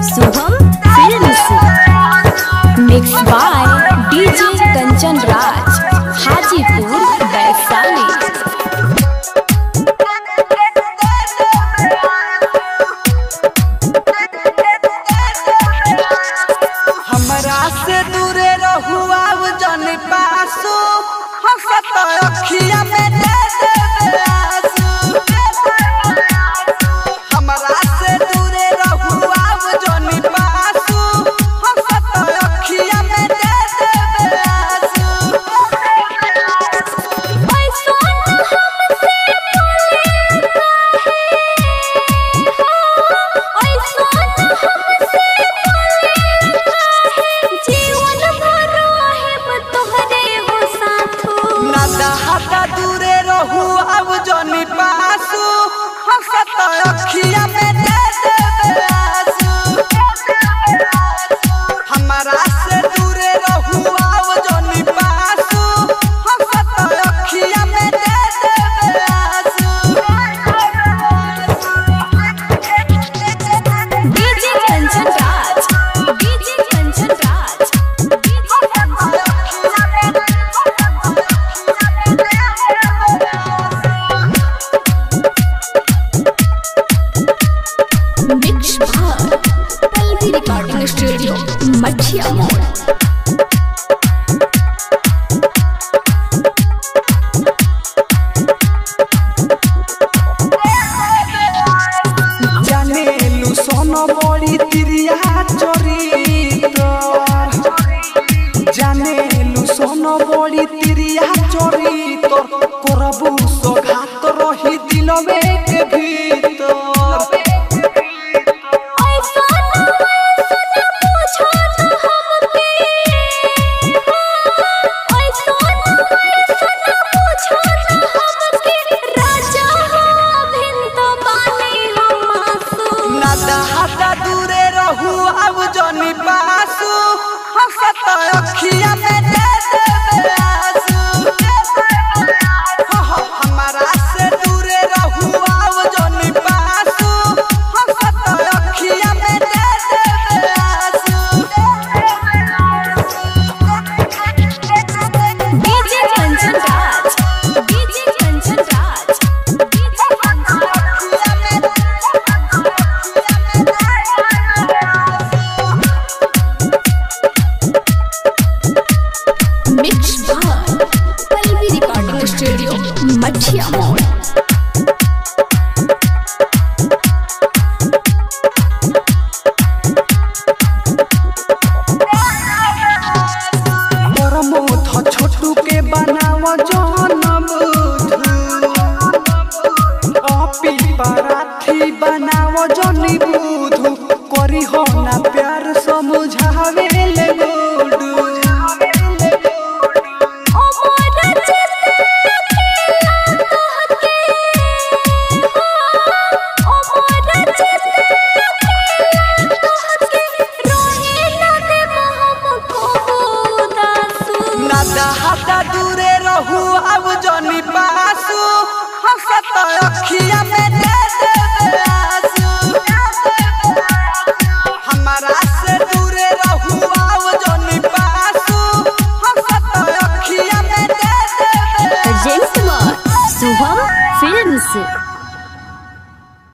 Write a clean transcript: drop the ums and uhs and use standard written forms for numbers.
Shubham films mix by DJ Kanchan Raj Hajipur Vaishali. हमरा से दूरे रहू अब जन पासू हंसत अखिया में दे दे आंसू। हमरा से दूरे रहू अब जन पासू हंसत अखिया में दे दे आंसू। हटा दूरे रहू अब जनी पासू हंसत अखिया में दे दे आंसू। हमरा से दूरे रहू अब जनी पासू हंसत अखिया में दे दे आंसू। DJ Kanchan Raj DJ Kanchan Raj mix by Pallavi recording studio Mathiya Mod. जानेलु सोनो बड़ी तिरिया चरित्र जानेलु सोनो बड़ी तिरिया चरित्र करबू सघात रही दिलवे के भीतर। हटा दूरे रहू अब जनी पासू हंसत अखिया में दे दे आंसू। हमरा से दूरे रहू अब जनी पासू हंसत अखिया में दे दे आंसू। DJ Kanchan Raj DJ Kanchan Raj mix by Pallavi recording studio Mathiya Mod. छोटू के बनाव जौन बुधू अपी पराठी बनाव जनी बुधू करी हो ना प्यार समझावे।